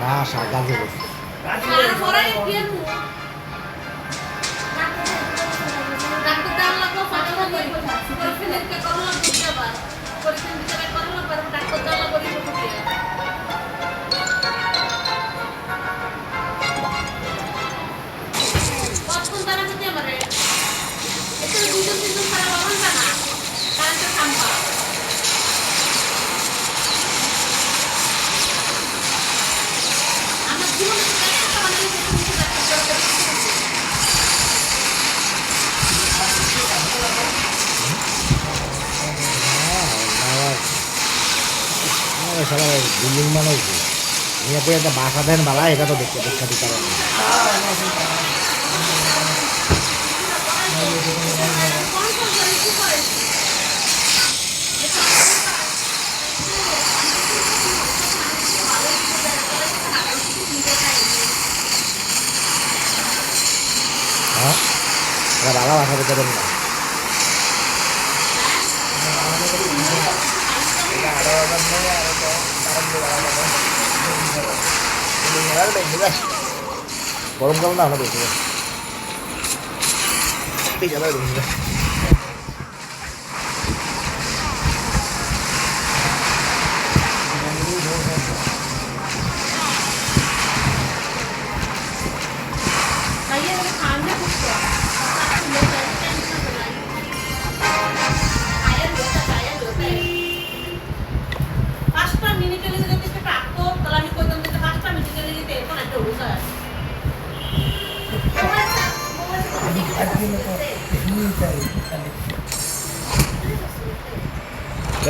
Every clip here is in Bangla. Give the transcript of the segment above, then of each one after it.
না সাদা যে বসে সবাই বিল্ডিং বানাইছে এরপরে একটা বাসা দেন বালা এটা তো দেখতে দেখা দিতে পারে হ্যাঁ বালা বাসা দিতে পারেন না গরমকাল না আমাদের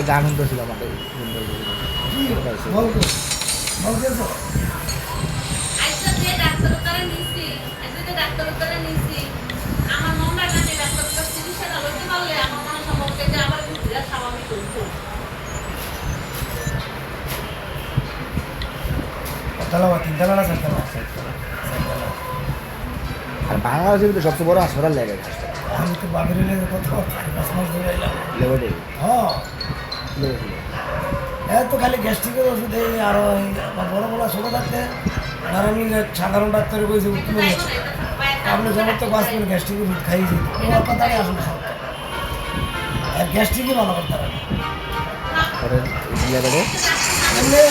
গান শুনতেছিল আমাদের আর বাংলাদেশের ভিতরে সবচেয়ে বড় হাসপাতাল লেগে আমি তো বাগের কত 4-5 মাস ধরে এলাম লেবরে হ্যাঁ এত খালি গ্যাস্ট্রিকের ওষুধ এই আরো বড় বড় ছোট থাকতে আর আমি সাধারণ ডাক্তারে কইছি উত্তম আপনি সমস্ত 5 মিনিট গ্যাস্ট্রিকের ওষুধ খাইছি ওর কথাই আসলে সত্য আর গ্যাস্ট্রিকই ভালো করতে পারে এমনি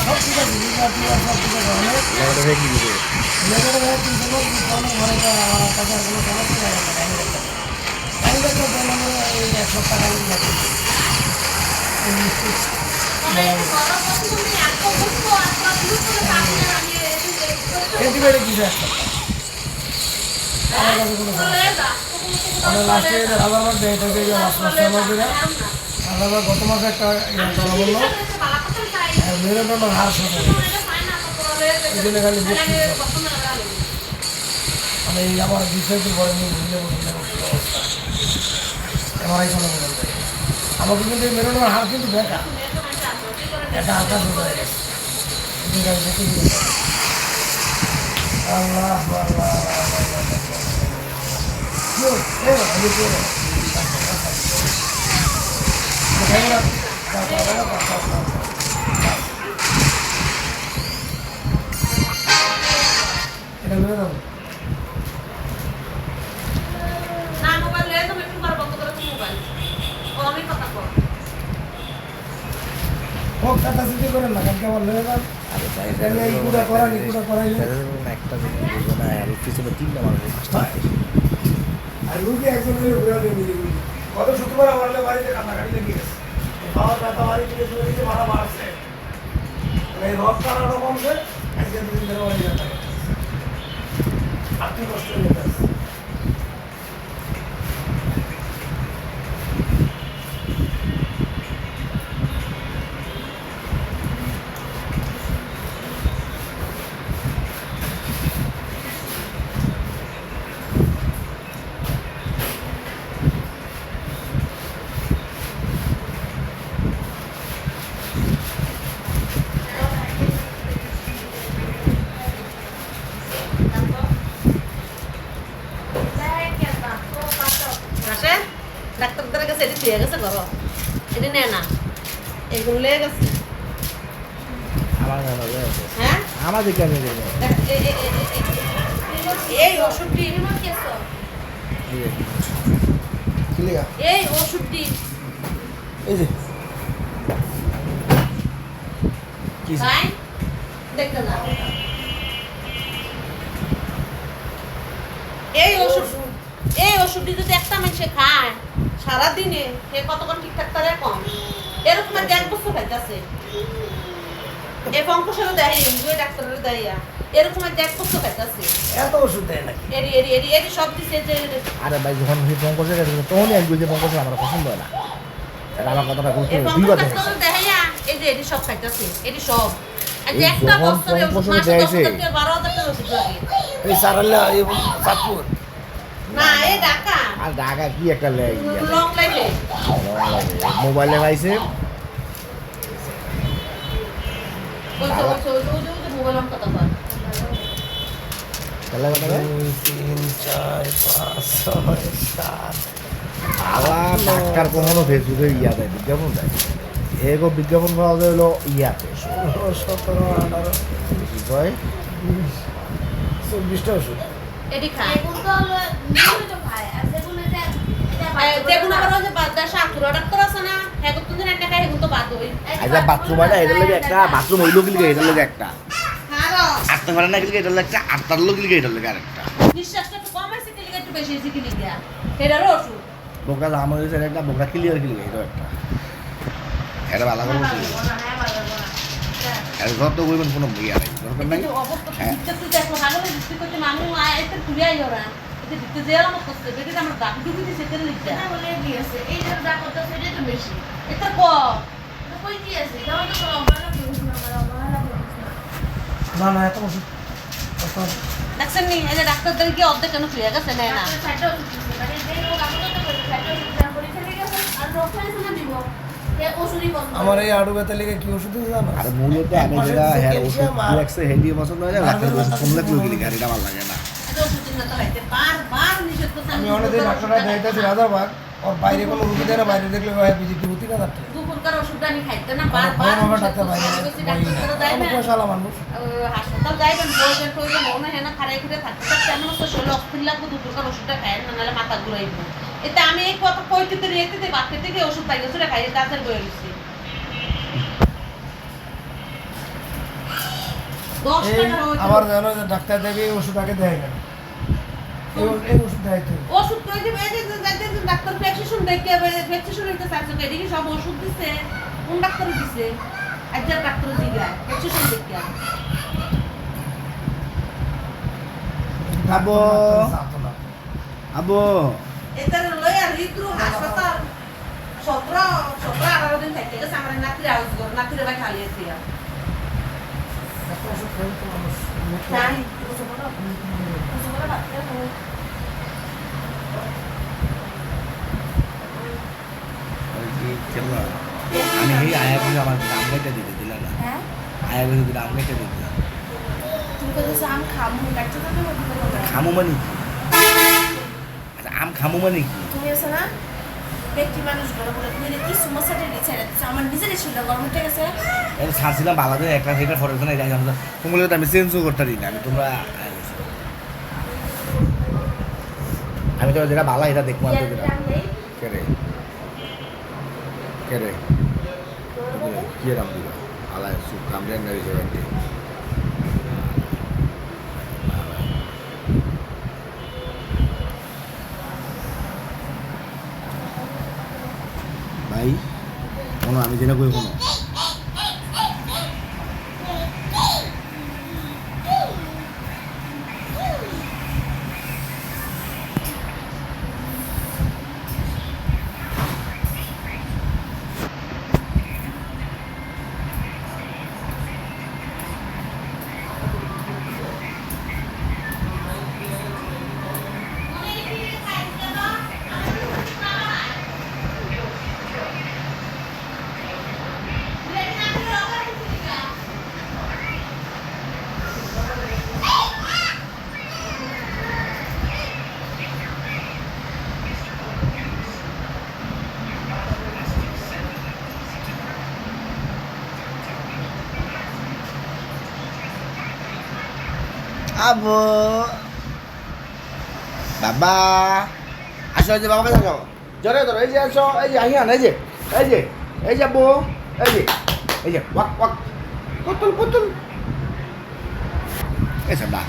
সব ঠিক আছে সব ঠিক আছে লেবরে ঘরে আমার কাছে আর কোনো সমস্যা আমি দেখতে এই 1 সপ্তাহ অ্যান্টিবায়োটিক দিতে আমার কাছে কোনো আমরা লাস্টে আলাদা দেয় এটাকে আলাদা গত মাসে একটা করা বললো মেরুদণ্ড হ্রাস হতে এই জন্য খালি আমি আমার বিষয়টি পরে নিয়ে ভুলে অবস্থা এমআরআই কোনো আমাকে কিন্তু এই মেরুদণ্ড হার কিন্তু বেকা এটা আকাশ হয়ে গেছে আল্লাহ এটা মেরুদণ্ড হোক কথা চিন্তা করেন না কালকে আমার লেগে যান ইকুটা করাইলে একটা বুঝবো না আর পিছনে 3টা মানুষ আর রুগী একজন কত শুক্রবার আমার বাড়িতে কান্নাকাটি লেগে গেছে খাওয়া ব্যথা বাড়ি থেকে চলে গেছে ভাড়া বাড়ছে এই রথ কাটানো কমছে আজকে 2 দিন ধরে বাড়ি যাচ্ছে আর্থিক কষ্ট হয়ে যাচ্ছে ডাক্তারদের কাছে এটি দিয়ে গেছে ঘর এটি নেয় না এগুলো লেগে গেছে আমার কেন হয়েছে? হ্যাঁ আমাদের কেন হয়েছে? দেখ, এই ওষুধটি ক্লিয়ার এই ওষুধটি এই যে কি খাই দেখতে না এই ওষুধটি যদি একটা মানুষে খায় সারাদিনে সে কতক্ষণ ঠিকঠাক তার কম এরকম আর 1 বছর খাইতেছে এই পঙ্কজেরও দেয় ওই ডাক্তারেরও দেয় এরকম আর 1 বছর খাইতেছে এত ওষুধ দেয় নাকি? এরি সব দিচ্ছে যে আরে ভাই যখন সেই পঙ্কজের কাছে তখনই আমি বুঝি পঙ্কজ আমার পছন্দ হয় না এটা আমার কথাটা গুরুত্ব এই দুইবার পঙ্কজ দেখেছি ডাক্তারও দেয় এই যে এরি সব খাইতেছে এরি সব আর যে এই একটা যখন বছরে ওষুধ পঙ্কজ মাসে দেয়ছে। 10,000 টাকা 12,000 টাকা ওষুধ লাগে এই সারাল্লা এই চাঁদপুর না এই ঢাকা আর ঢাকা কি একটা লেগ লং লাইফে মোবাইলে পাইছে ওই মোবাইল অন কথা কর তাহলে কথা কয়? 2 3 4 5 6 7 আবার ডাক্তার কখনো ফেসবুকে ইয়া দেয় বিজ্ঞাপন দেয় এগো বিজ্ঞাপন পাওয়া যায় হলো ইয়াতে 17 18 কি কয় 24টা ওষুধ এডি খায় এগুলো হলো নিয়মিত খায় আর যেগুলো যেগুলো আবার ওই যে বাদদাসা আকুরা ডাক্তার আছে না হ্যাঁ তো দিন একটা খায় তো বাদ হই আচ্ছা বাথরুম আছে এটার লাগে একটা বাথরুম হইলো কি লাগে এটার লাগে একটা হারো আটটা ঘরে না গেলে এটার লাগে একটা আটটার লোক গেলে এটার লাগে আরেকটা নিঃশ্বাসটা একটু কম আছে কি লিগে একটু বেশি আছে কি লিগে এটারও ওষুধ বোকা আমার হয়েছে একটা বোকা ক্লিয়ার কি লাগে এটা একটা এটা ভালো করে আর যত কইবেন কোনো ইয়া নাই দরকার নাই কিন্তু অবস্থা হ্যাঁ। দিতে তুই দেখো হাগলে দিতে করতে মানু আইতে তুই আই ওরা এটা দিতে জেলা মত করতে বেটা আমার দাবি ডুবি দিছে তেল লিখতে না বলে দিয়েছে এই যে যা করতে সেটা তো বেশি এটা ক তো কই দিয়েছে দাও তো কোনো অবহেলা করিস না আমার অবহেলা করিস না না এত ওষুধ দেখছেন নি এই যে ডাক্তারদের কি অর্ধেক কেন শুয়ে গেছে না না ডাক্তার সাইডে ওষুধ দিচ্ছে মানে যে রোগ আমি তো করি সাইডে ওষুধ দেওয়া পরীক্ষা লেগে গেছে আর রোগ ফেলেছে না দিব এ ওষুধই পছন্দ আমার এই আড়ু ব্যথা লেগে কি ওষুধ দিতে জানো? আর মূলত আমি যেটা হ্যাঁ ওষুধ রাখছে হেডি পছন্দ হয় না ডাক্তার ওষুধ কম লাগলো গেলে গাড়িটা ভালো লাগে না এটা ওষুধ না তো খাইতে বারবার নিষেধ করতে আমি অনেকদিন ডাক্তাররা দেখাইতেছি রাজারবাগ ওর বাইরে কোনো রুগী দেয় না বাইরে দেখলে হয় বিজেপি হতে না ডাক্তার দুপুরকার ওষুধটা আমি খাইতে না আমার বারবার ভয় হবে ডাক্তার বাইরে ডাক্তার দেয় না পয়সালা মানুষ হাসপাতাল যাইবেন বলবেন টইলে মনে হয় না খারাই ঘুরে থাকতে থাকতে এমন তো শরীরে অস্থির লাগবে দুপুরকার ওষুধটা খাই না নাহলে মাথা ঘুরাইব এতে আমি এই কথা কইতে রেখে বাকি থেকে ওষুধ পাই গেছে খাই ডাক্তার বয়ে গেছি 10 এই টাকা আমার জানো যে ডাক্তার দেখে এই ওষুধ আগে দেয় না এই ওষুধ দেয় তো ওষুধ কই দিবে এই যে ডাক্তার প্রেসক্রিপশন দেখে প্রেসক্রিপশন দিতে চাইছো এদিকে সব ওষুধ দিছে কোন ডাক্তার দিছে আজকে ডাক্তার জিগায় প্রেসক্রিপশন দেখে আবো আবো এটার লই আর রিদ্রু হাসপাতাল 17 18 দিন থেকে গেছে আমার নাতির আউস গো নাতির ভাই খালি আছে ওষুধ খাই তো মানুষ তাই আমি এই আয়া করে আমার দাম কেটে দিতে দিলাম না হ্যাঁ আয়া করে দাম কেটে দিতে দিলাম তুমি কইছো আম খামু ডাক্তার তো বলতে পারবে খামু মানে কি আচ্ছা আম খামু মানে কি তুমি আছে না ব্যক্তি মানুষ বড় বড় তুমি কি সমস্যাটা নিচ্ছে আমার নিজেরই ছিল গরম উঠে গেছে এটা ছাড়ছিলাম বালাতে একটা সেটা ফটো না এটা তোমাগুলো আমি চেঞ্জও করতে দিই না আমি তোমরা আমি তো যেটা বালা এটা দেখবো আর যেটা কেরে কেরে কি রাম দিবা আলা সুখ কামড়ে না হয়েছে ব্যাপারটি ভাই কোনো আমি যেটা কই কোনো আবু বাবা আসো এই যে বাবা কাছে আসো জোরে ধরো এই যে আসো এই যে আহিয়ান এই যে এই যে এই যে আব্বু এই যে ওয়াক ওয়াক পুতুল পুতুল এসব না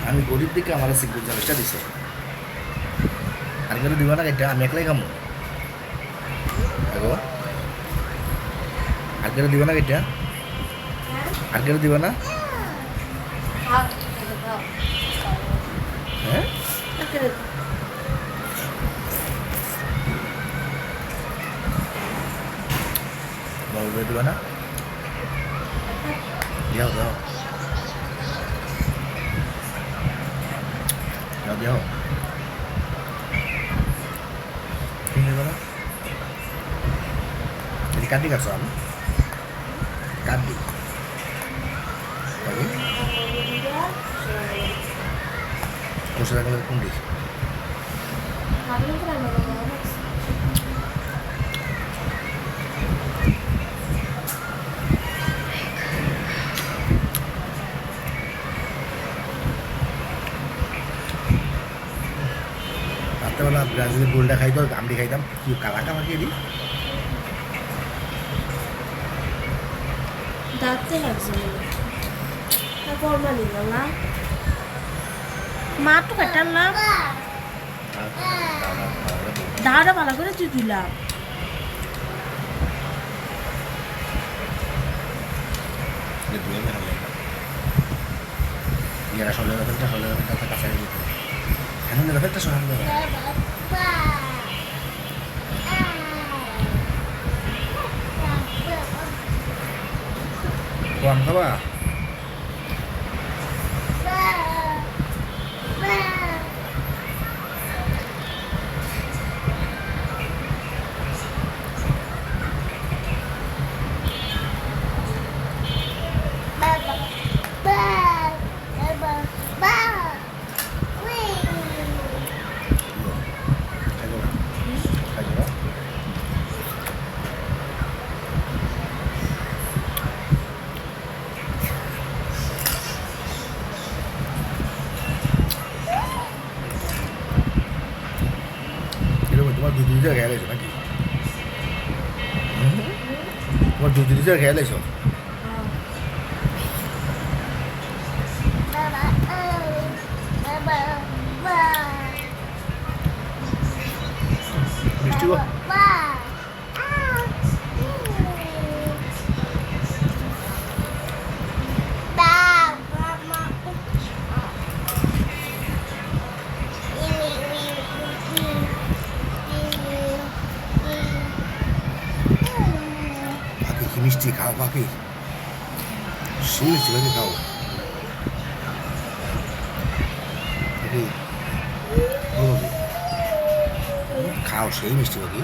আমি গরিব দিকে আমার সিকিউর জালিসটা দিছে আর কেউ দিবা না এটা আমি একলাই খামো আর কেউ দিবা না এটা আর কেউ দিবা না হ্যাঁ বাবু দিবা না দাও দাও দাও দাও ঠিক আছে না ini kandi kan soal kandi lagi musuh lagi kundi রাত্রেবেলা ব্রাজিলের গোলটা খাইতো গামড়ি খাইতাম কি কালাকা মাখিয়ে দিই দাঁতে লাগছে তারপর মানি না মা তো কাটালাম দাঁড়া ভালো করে তুই দিলাম ইয়ারা সলের ব্যাপারটা কাছাকাছি যেত এখন ব্যাপারটা সহান দেবে কোয়াম খাবা তোমার দুধ দিতে খেয়ে লাইছো নাকি তোমার দুধ দিতে খেয়ে লাইছো মিষ্টি গো মিষ্টি খাও পাখি সেই মিষ্টি পাখি খাও পাখি খাও সেই মিষ্টি পাখি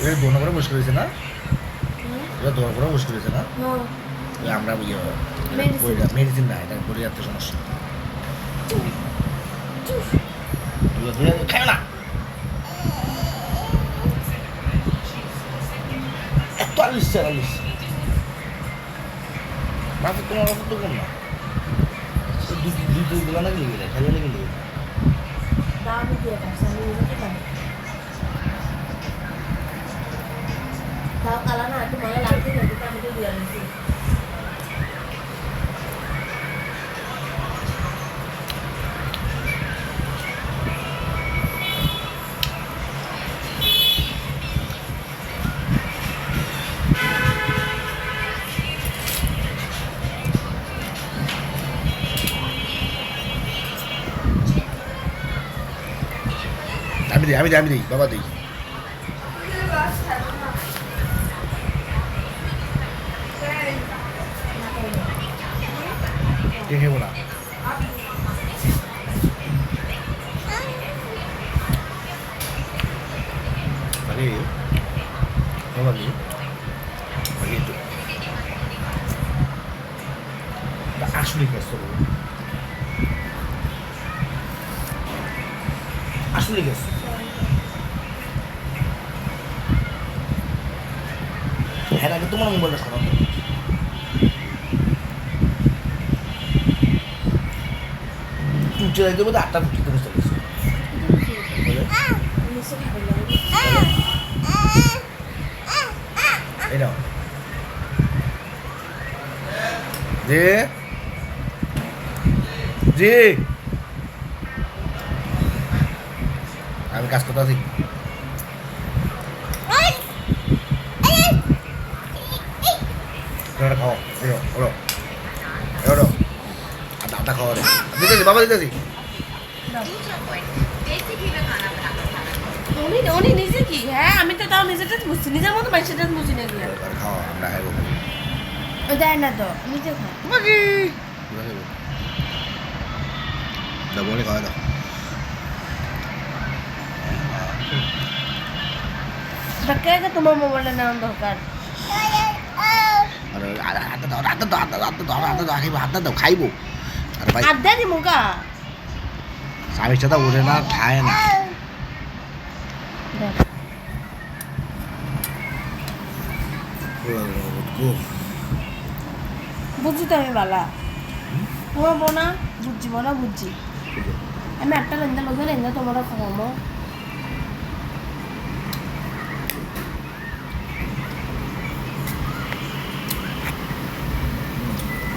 এর দোনো করে মুশকিল হয়েছে না এটা দোনো করে মুশকিল হয়েছে না আমরা মেডিসিন না এটা করে যাচ্ছে সমস্যা খায় না এত আলিশ মাছের তোমার অত তো কম না দুধ গুলো না গেলে খাইলে গেলে তাও কালা না একটু মজা লাগছে কিন্তু আমি তো দিয়ে আনছি আমি দিই বাবা দিই দেখে বলা বাবা দিই আসলে গেছে আসলে গেছে এর আগে তোমার মোবাইলটা সরাও তো। তুই চলে দেবো 8টা 50 বসে গেছে এটা জি জি আমি কাজ করতে আছি এটা খাও দেখো ওরো ওরো আটা খাওয়া রে দিতেছি বাবা দিতেছি উনি নিজে কি হ্যাঁ আমি তো তাও নিজেটা বুঝছি নিজের মতো মানুষটা বুঝি না গিয়ে খাও আমরা খাইব দেয় না তো নিজে খা মাগি দাও বলে খাওয়া দাও কে তোমার মোবাইলটা নেওয়ার দরকার আরে হাতে দাও হাতে দাও হাতে দাও হাতে দাও খাইবো হাতে দাও খাইবো আরে ভাই আড্ডা দি মুগা স্বামীর সাথে ওঠে না খায় না বুঝছি তো আমি বালা তোমার বোনা বুঝছি বোনা বুঝছি আমি একটা লেনদেন লোক লেনদেন তোমরা খাওয়ামো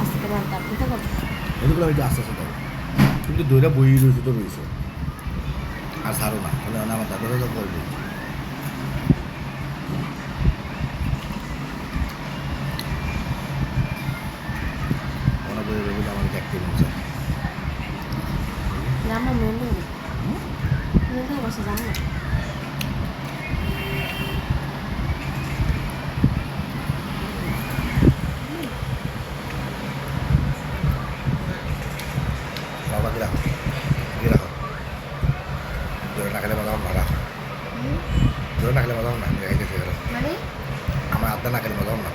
আজকে বান্তা দিতে করো এগুলো হয়তো আস্তে আস্তে দাও কিন্তু দইটা বই রয়েছে তো রয়েছে আর ছাড়ো না তাহলে আমার তারপরে তো করবো ওরা বই বলে আমাকে দেখতে বলছে জানো মেনু মেনু বসে জানো বাবা কি রাখো জোরে না খেলে মজা না রাখো জোরে না খেলে মজা না আমি খাইতেছি মানে আমার আড্ডা না খেলে মজা না